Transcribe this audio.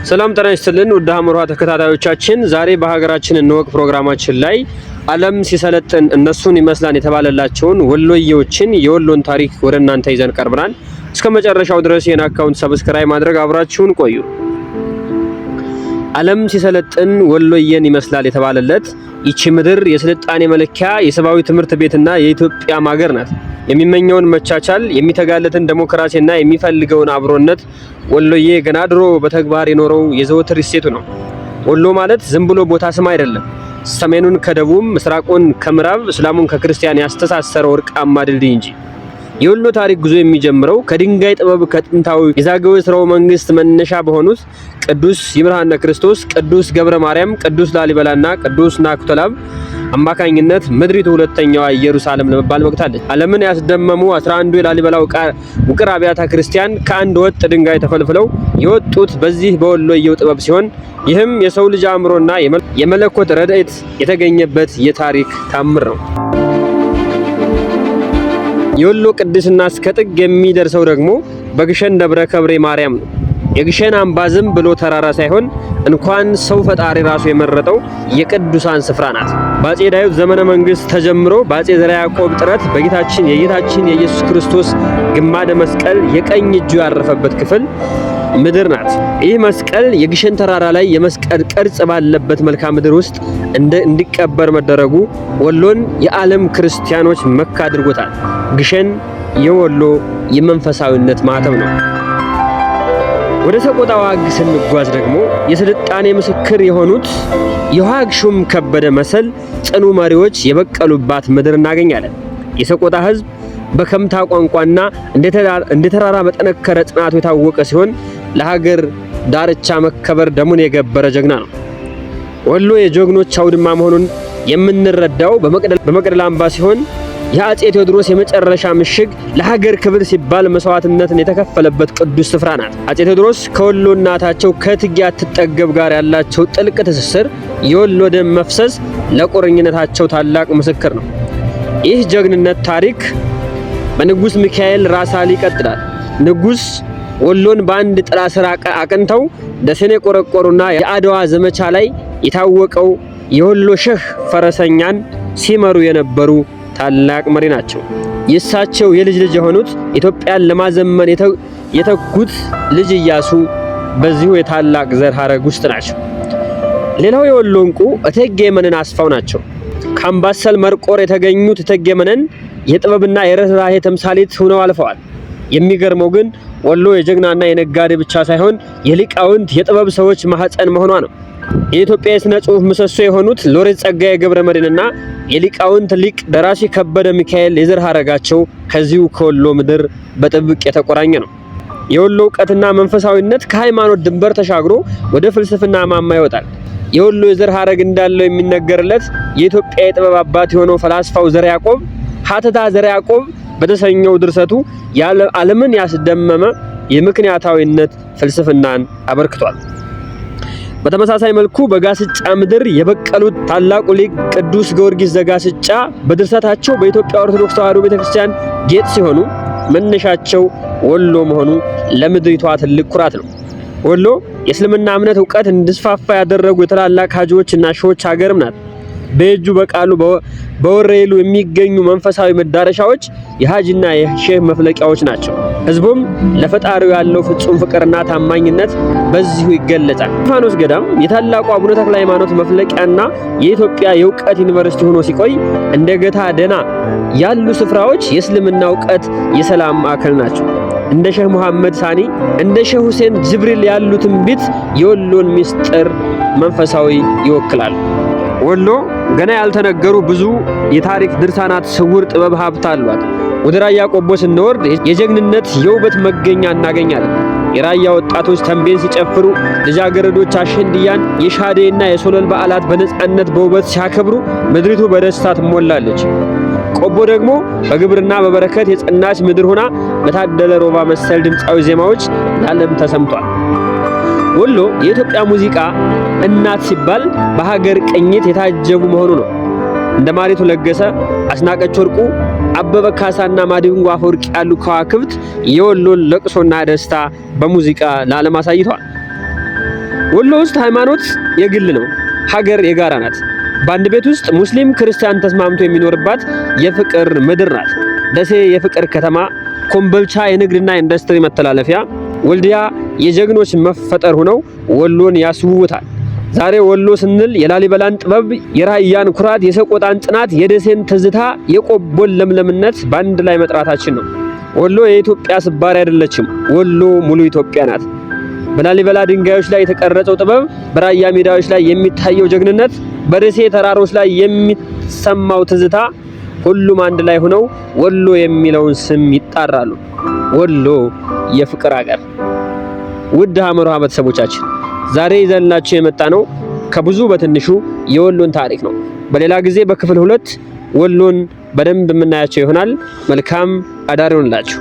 ሰላም ጤና ይስጥልን ውድ ሐመርሃ ተከታታዮቻችን፣ ዛሬ በሀገራችን እንወቅ ፕሮግራማችን ላይ ዓለም ሲሰለጥን እነሱን ይመስላል የተባለላቸውን ወሎዬዎችን የወሎን ታሪክ ወደ እናንተ ይዘን ቀርበናል። እስከ መጨረሻው ድረስ የና አካውንት ሰብስክራይብ ማድረግ አብራችሁን ቆዩ። ዓለም ሲሰለጥን ወሎዬን ይመስላል የተባለለት ይቺ ምድር የስልጣኔ መለኪያ የሰባዊ ትምህርት ቤትና የኢትዮጵያ ማገር ናት። የሚመኘውን መቻቻል፣ የሚተጋለትን ዲሞክራሲና የሚፈልገውን አብሮነት ወሎዬ ገና ድሮ በተግባር የኖረው የዘወትር እሴቱ ነው። ወሎ ማለት ዝም ብሎ ቦታ ስም አይደለም። ሰሜኑን ከደቡብ፣ ምስራቁን ከምዕራብ፣ እስላሙን ከክርስቲያን ያስተሳሰረ ወርቃማ ድልድይ እንጂ። የወሎ ታሪክ ጉዞ የሚጀምረው ከድንጋይ ጥበብ ከጥንታዊ የዛግዌ ሥርወ መንግስት መነሻ በሆኑት ቅዱስ ይምርሃነ ክርስቶስ፣ ቅዱስ ገብረ ማርያም፣ ቅዱስ ላሊበላና ቅዱስ ናኩቶላብ አማካኝነት ምድሪቱ ሁለተኛዋ ኢየሩሳሌም ለመባል በቅታለች። ዓለምን ያስደመሙ 11ዱ የላሊበላ ውቅር አብያተ ክርስቲያን ከአንድ ወጥ ድንጋይ ተፈልፍለው የወጡት በዚህ በወሎዬው ጥበብ ሲሆን ይህም የሰው ልጅ አእምሮና የመለኮት ረድኤት የተገኘበት የታሪክ ታምር ነው። የወሎ ቅድስና እስከ ጥግ የሚደርሰው ደግሞ በግሸን ደብረ ከብሬ ማርያም ነው። የግሸን አምባ ዝም ብሎ ተራራ ሳይሆን እንኳን ሰው ፈጣሪ ራሱ የመረጠው የቅዱሳን ስፍራ ናት። በአፄ ዳዊት ዘመነ መንግስት ተጀምሮ በአፄ ዘርዓ ያዕቆብ ጥረት የጌታችን የኢየሱስ ክርስቶስ ግማደ መስቀል የቀኝ እጁ ያረፈበት ክፍል ምድር ናት። ይህ መስቀል የግሸን ተራራ ላይ የመስቀል ቅርጽ ባለበት መልክዓ ምድር ውስጥ እንዲቀበር መደረጉ ወሎን የዓለም ክርስቲያኖች መካ አድርጎታል። ግሸን የወሎ የመንፈሳዊነት ማዕተም ነው። ወደ ሰቆጣ ዋግ ስንጓዝ ደግሞ የስልጣኔ ምስክር የሆኑት የዋግ ሹም ከበደ መሰል ጽኑ መሪዎች የበቀሉባት ምድር እናገኛለን። የሰቆጣ ሕዝብ በከምታ ቋንቋና እንደ ተራራ በጠነከረ ጽናቱ የታወቀ ሲሆን ለሀገር ዳርቻ መከበር ደሙን የገበረ ጀግና ነው። ወሎ የጀግኖች አውድማ መሆኑን የምንረዳው በመቅደላ አምባ ሲሆን የአፄ ቴዎድሮስ የመጨረሻ ምሽግ ለሀገር ክብር ሲባል መስዋዕትነትን የተከፈለበት ቅዱስ ስፍራ ናት። አፄ ቴዎድሮስ ከወሎ እናታቸው ከእቴጌ አትጠገብ ጋር ያላቸው ጥልቅ ትስስር፣ የወሎ ደም መፍሰስ ለቁርኝነታቸው ታላቅ ምስክር ነው። ይህ ጀግንነት ታሪክ በንጉስ ሚካኤል ራሳሊ ይቀጥላል። ንጉስ ወሎን በአንድ ጥላ ስር አቅንተው ደሴን የቆረቆሩና የአድዋ ዘመቻ ላይ የታወቀው የወሎ ሼህ ፈረሰኛን ሲመሩ የነበሩ ታላቅ መሪ ናቸው። የእሳቸው የልጅ ልጅ የሆኑት ኢትዮጵያን ለማዘመን የተጉት ልጅ ኢያሱ በዚሁ የታላቅ ዘር ሐረግ ውስጥ ናቸው። ሌላው የወሎ እንቁ እቴጌ መነን አስፋው ናቸው። ከአምባሰል መርቆር የተገኙት እቴጌ መነን የጥበብና የርህራሄ ተምሳሌት ሆነው አልፈዋል። የሚገርመው ግን ወሎ የጀግናና የነጋዴ ብቻ ሳይሆን የሊቃውንት የጥበብ ሰዎች ማህፀን መሆኗ ነው። የኢትዮጵያ የሥነ ጽሑፍ ምሰሶ የሆኑት ሎሬት ጸጋዬ ገብረ መድኅንና የሊቃውንት ሊቅ ደራሲ ከበደ ሚካኤል የዘር ሐረጋቸው ከዚሁ ከወሎ ምድር በጥብቅ የተቆራኘ ነው። የወሎ ዕውቀትና መንፈሳዊነት ከሃይማኖት ድንበር ተሻግሮ ወደ ፍልስፍና ማማ ይወጣል። የወሎ የዘር ሐረግ እንዳለው የሚነገርለት የኢትዮጵያ የጥበብ አባት የሆነው ፈላስፋው ዘርዓ ያዕቆብ ሀተታ ዘርዓ ያዕቆብ በተሰኘው ድርሰቱ ዓለምን ያስደመመ የምክንያታዊነት ፍልስፍናን አበርክቷል። በተመሳሳይ መልኩ በጋስጫ ምድር የበቀሉት ታላቁ ሊቅ ቅዱስ ጊዮርጊስ ዘጋስጫ በድርሰታቸው በኢትዮጵያ ኦርቶዶክስ ተዋሕዶ ቤተክርስቲያን ጌጥ ሲሆኑ መነሻቸው ወሎ መሆኑ ለምድሪቷ ትልቅ ኩራት ነው። ወሎ የእስልምና እምነት ዕውቀት እንዲስፋፋ ያደረጉ የታላላቅ ሀጂዎችና ሼሆች ሀገርም ናት። በእጁ በቃሉ በወሬሉ የሚገኙ መንፈሳዊ መዳረሻዎች የሀጂና የሼህ መፍለቂያዎች ናቸው። ህዝቡም ለፈጣሪው ያለው ፍጹም ፍቅርና ታማኝነት በዚሁ ይገለጻል። እስጢፋኖስ ገዳም የታላቁ አቡነ ተክለ ሃይማኖት መፍለቂያና የኢትዮጵያ የዕውቀት ዩኒቨርሲቲ ሆኖ ሲቆይ እንደ ገታ ደና ያሉ ስፍራዎች የእስልምና ዕውቀት የሰላም ማዕከል ናቸው። እንደ ሼህ መሐመድ ሳኒ፣ እንደ ሼህ ሁሴን ጅብሪል ያሉ ትንቢት የወሎን ምስጢር መንፈሳዊ ይወክላሉ። ወሎ ገና ያልተነገሩ ብዙ የታሪክ ድርሳናት ስውር ጥበብ ሀብት አሏት። ወደ ራያ ቆቦ ስንወርድ የጀግንነት የውበት መገኛ እናገኛለን። የራያ ወጣቶች ተንቤን ሲጨፍሩ፣ ልጃገረዶች አሸንድያን፣ የሻዴና የሶለል በዓላት በነጻነት በውበት ሲያከብሩ ምድሪቱ በደስታ ትሞላለች። ቆቦ ደግሞ በግብርና በበረከት የጸናች ምድር ሆና በታደለ ሮባ መሰል ድምፃዊ ዜማዎች ለዓለም ተሰምቷል። ወሎ የኢትዮጵያ ሙዚቃ እናት ሲባል በሀገር ቅኝት የታጀቡ መሆኑ ነው። እንደ ማሪቱ ለገሰ፣ አስናቀች ወርቁ፣ አበበ ካሳና ማዲንጎ አፈወርቅ ያሉ ከዋክብት የወሎን ለቅሶና ደስታ በሙዚቃ ለዓለም አሳይተዋል። ወሎ ውስጥ ሃይማኖት የግል ነው፣ ሀገር የጋራ ናት። በአንድ ቤት ውስጥ ሙስሊም ክርስቲያን ተስማምቶ የሚኖርባት የፍቅር ምድር ናት። ደሴ የፍቅር ከተማ፣ ኮምቦልቻ የንግድና ኢንዱስትሪ መተላለፊያ፣ ወልዲያ የጀግኖች መፈጠር ሆነው ወሎን ያስውቡታል። ዛሬ ወሎ ስንል የላሊበላን ጥበብ፣ የራያን ኩራት፣ የሰቆጣን ጽናት፣ የደሴን ትዝታ፣ የቆቦን ለምለምነት በአንድ ላይ መጥራታችን ነው። ወሎ የኢትዮጵያ ስባሪ አይደለችም። ወሎ ሙሉ ኢትዮጵያ ናት። በላሊበላ ድንጋዮች ላይ የተቀረጸው ጥበብ፣ በራያ ሜዳዎች ላይ የሚታየው ጀግንነት፣ በደሴ ተራሮች ላይ የሚሰማው ትዝታ፣ ሁሉም አንድ ላይ ሆነው ወሎ የሚለውን ስም ይጣራሉ። ወሎ የፍቅር ሀገር። ውድ ሐመር ውሃ ቤተሰቦቻችን ዛሬ ይዘንላችሁ የመጣ ነው ከብዙ በትንሹ የወሎን ታሪክ ነው። በሌላ ጊዜ በክፍል 2 ወሎን በደንብ የምናያቸው ይሆናል። መልካም አዳር ይሁንላችሁ።